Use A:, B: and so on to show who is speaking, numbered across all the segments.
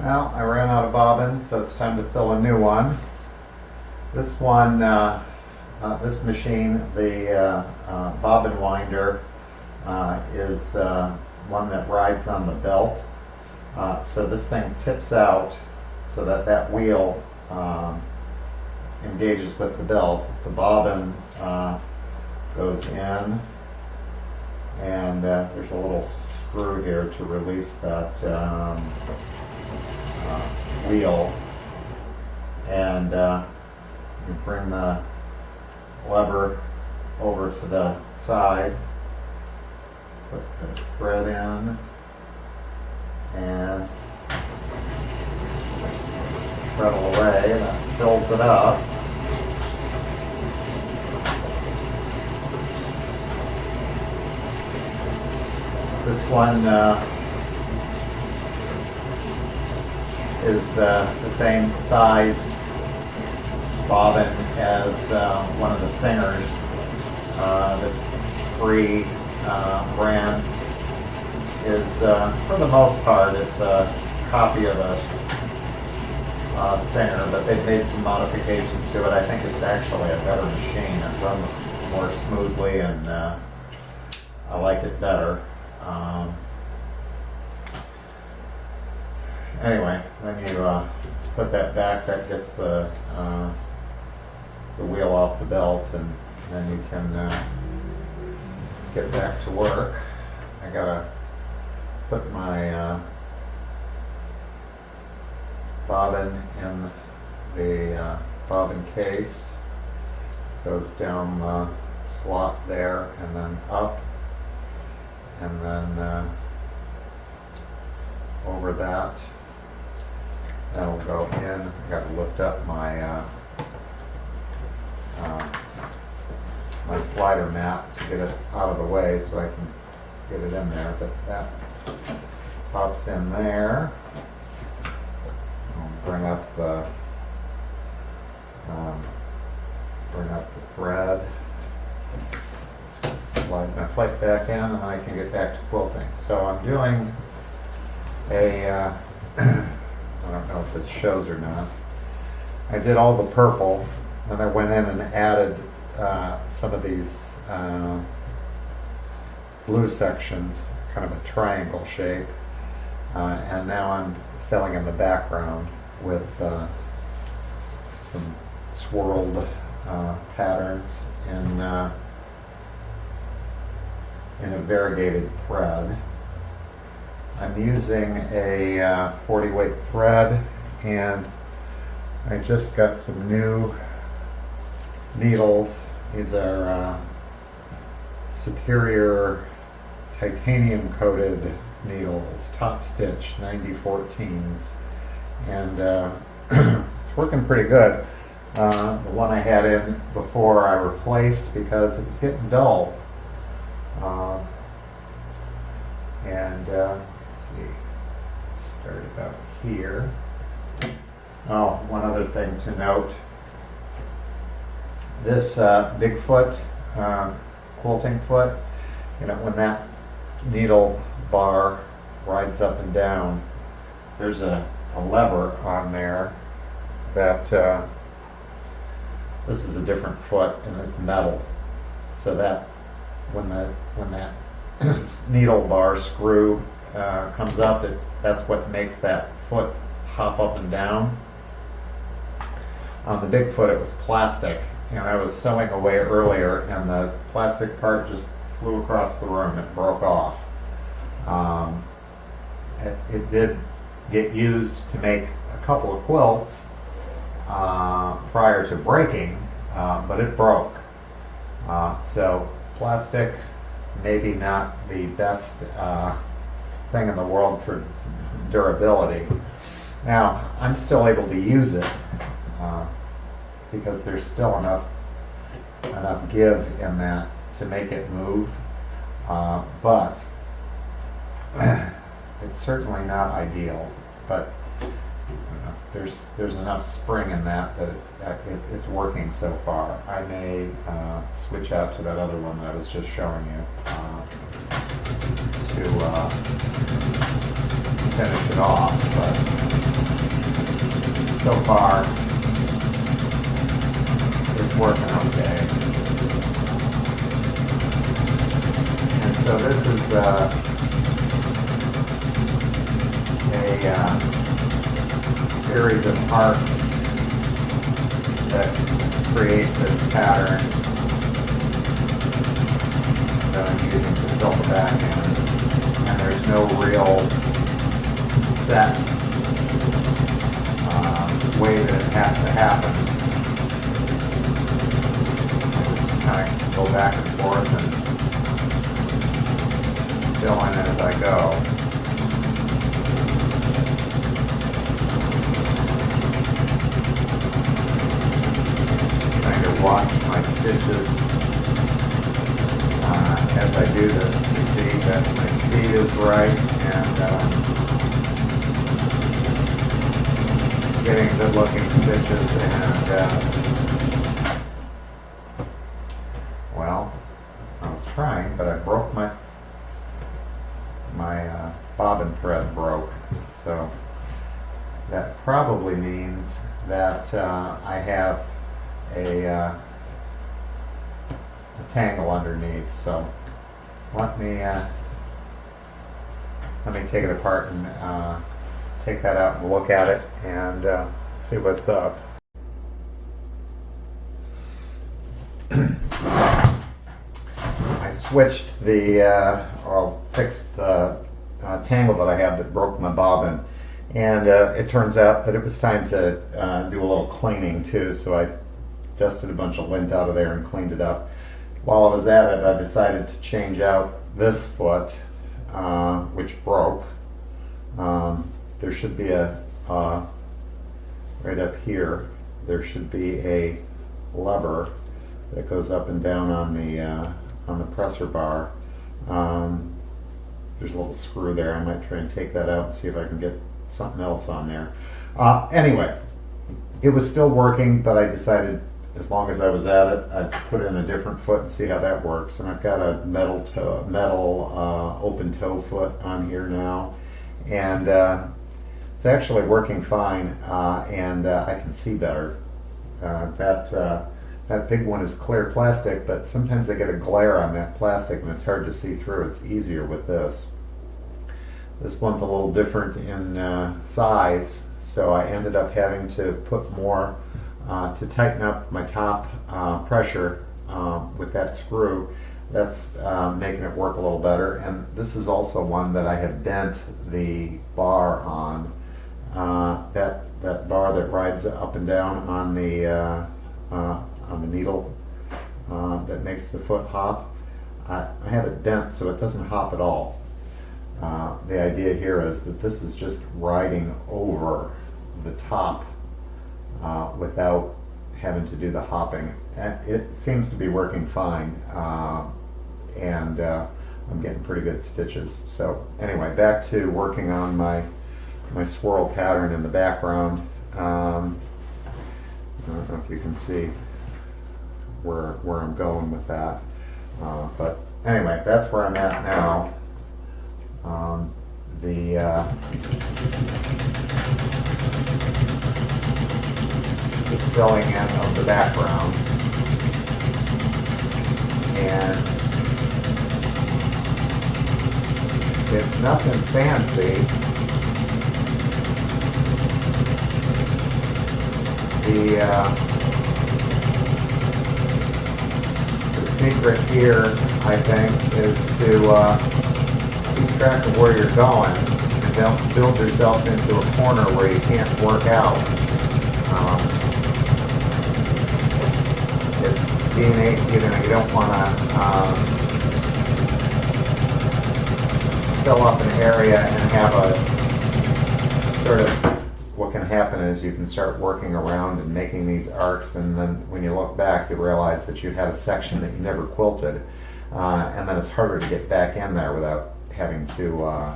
A: Well, I ran out of bobbins, so it's time to fill a new one. This one, this machine, the bobbin winder, is one that rides on the belt. So this thing tips out so that that wheel engages with the belt. The bobbin goes in, and there's a little screw here to release that wheel, and you bring the lever over to the side, put the thread in, and treadle away, and that fills it up. This one is the same size bobbin as one of the Singers. This free brand is, for the most part, it's a copy of a Singer, but they've made some modifications to it. I think it's actually a better machine. It runs more smoothly, and I like it better. Anyway, when you put that back, that gets the wheel off the belt, and then you can get back to work. I gotta put my bobbin in the bobbin case. Goes down the slot there, and then up, and then over that. That'll go in. I got to lift up my my slider mat to get it out of the way so I can get it in there. But that pops in there. I'll bring up the thread. Slide my plate back in, and I can get back to quilting. So I'm doing a I don't know if it shows or not. I did all the purple, then I went in and added some of these blue sections, kind of a triangle shape, and now I'm filling in the background with some swirled patterns in a variegated thread. I'm using a 40 weight thread, and I just got some new needles. These are Superior titanium coated needles, top stitch 9014s, and it's working pretty good. The one I had in before I replaced because it was getting dull. Let's see, start about here. Oh, one other thing to note. This Bigfoot quilting foot, you know, when that needle bar rides up and down, there's a lever on there that this is a different foot, and it's metal, so that when that needle bar screw comes up, that's what makes that foot hop up and down. On the Bigfoot, it was plastic, and I was sewing away earlier, and the plastic part just flew across the room. It broke off. It did get used to make a couple of quilts prior to breaking, but it broke. So plastic, maybe not the best thing in the world for durability. Now, I'm still able to use it because there's still enough give in that to make it move, but it's certainly not ideal. But there's enough spring in that it's working so far. I may switch out to that other one that I was just showing you to finish it off, but so far it's working okay. And so this is a series of arcs that create this pattern that I'm using to fill the back end. And there's no real set way that it has to happen. I just kind of go back and forth and fill in as I go. Trying to watch my stitches as I do this to see that my speed is right and getting good looking stitches. And well, I was trying, but I broke my bobbin thread broke, so that probably means that I have a tangle underneath. So let me take it apart and take that out and look at it and see what's up. I switched or fixed the tangle that I had that broke my bobbin, and it turns out that it was time to do a little cleaning too, so I dusted a bunch of lint out of there and cleaned it up. While I was at it, I decided to change out this foot, which broke. There should be a, right up here, there should be a lever that goes up and down on the presser bar. There's a little screw there. I might try and take that out and see if I can get something else on there. Anyway, it was still working, but I decided as long as I was at it, I'd put in a different foot and see how that works. And I've got a metal open toe foot on here now, and it's actually working fine, and I can see better. That big one is clear plastic, but sometimes I get a glare on that plastic and it's hard to see through. It's easier with this. This one's a little different in size, so I ended up having to put more to tighten up my top pressure with that screw. That's making it work a little better. And this is also one that I have bent the bar on. That bar that rides up and down on the needle that makes the foot hop. I have it bent so it doesn't hop at all. The idea here is that this is just riding over the top without having to do the hopping. It seems to be working fine, and I'm getting pretty good stitches. So anyway, back to working on my swirl pattern in the background. I don't know if you can see where I'm going with that, but anyway, that's where I'm at now. The filling in of the background, and it's nothing fancy. The secret here, I think, is to keep track of where you're going and don't build yourself into a corner where you can't work out. It's being you don't want to fill up an area and have a sort of, what can happen is you can start working around and making these arcs, and then when you look back you realize that you had a section that you never quilted, and then it's harder to get back in there without having to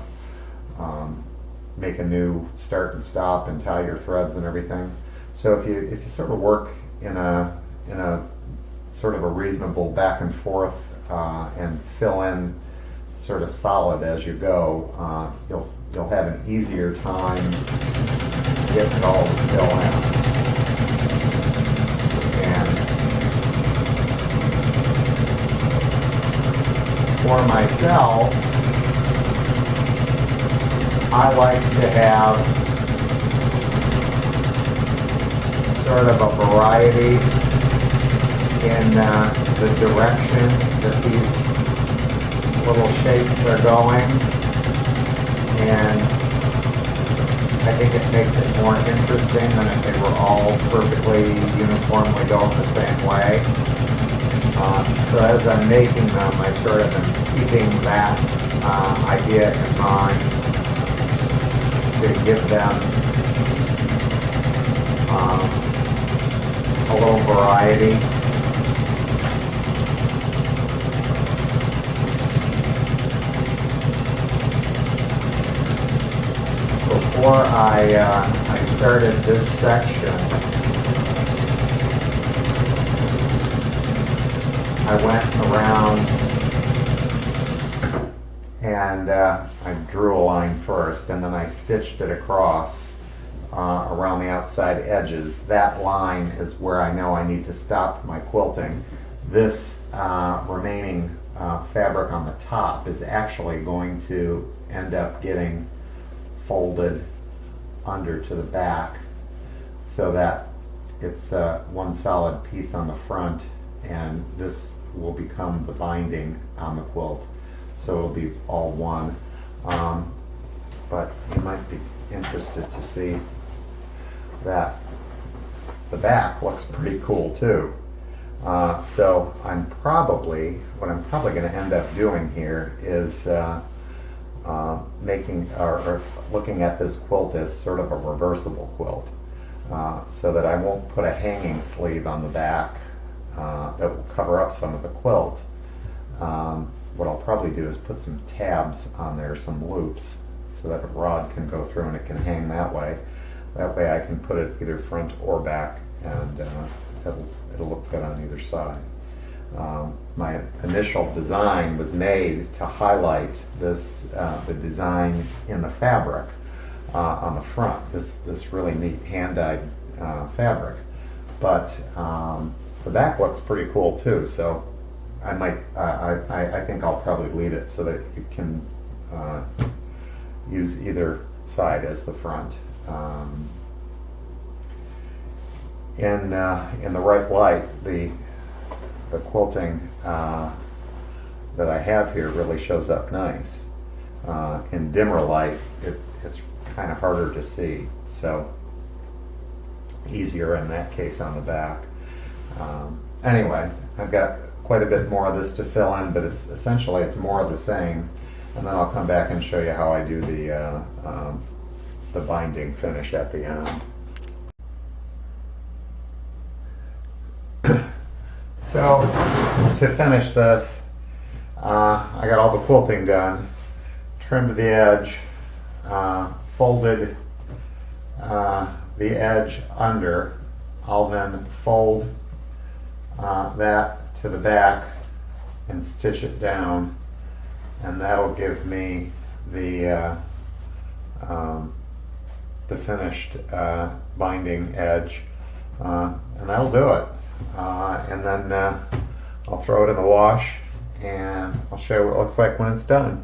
A: make a new start and stop and tie your threads and everything. So if you sort of work in a sort of a reasonable back and forth and fill in sort of solid as you go, you'll have an easier time getting it all to fill in. myself, I like to have sort of a variety in the direction that these little shapes are going, and I think it makes it more interesting than if they were all perfectly uniformly going the same way. So as I'm making them, I sort of am keeping that idea in mind to give them a little variety. Before I started this section, I went around and I drew a line first, and then I stitched it across around the outside edges. That line is where I know I need to stop my quilting. This remaining fabric on the top is actually going to end up getting folded under to the back so that it's one solid piece on the front, and this will become the binding on the quilt, so it'll be all one. But you might be interested to see that the back looks pretty cool too. So what I'm probably going to end up doing here is making or looking at this quilt as sort of a reversible quilt, so that I won't put a hanging sleeve on the back that will cover up some of the quilt. What I'll probably do is put some tabs on there, some loops, so that a rod can go through and it can hang that way. That way I can put it either front or back, and it'll look good on either side. My initial design was made to highlight this, the design in the fabric on the front, this really neat hand-dyed fabric. But the back looks pretty cool too, so I think I'll probably leave it so that you can use either side as the front. In the right light, the quilting that I have here really shows up nice. In dimmer light, it's kind of harder to see, so easier in that case on the back. Anyway, I've got quite a bit more of this to fill in, but it's more of the same, and then I'll come back and show you how I do the binding finish at the end. So to finish this, I got all the quilting done, trimmed the edge, folded the edge under. I'll then fold that to the back and stitch it down, and that'll give me the finished binding edge, and that'll do it. And then I'll throw it in the wash, and I'll show you what it looks like when it's done.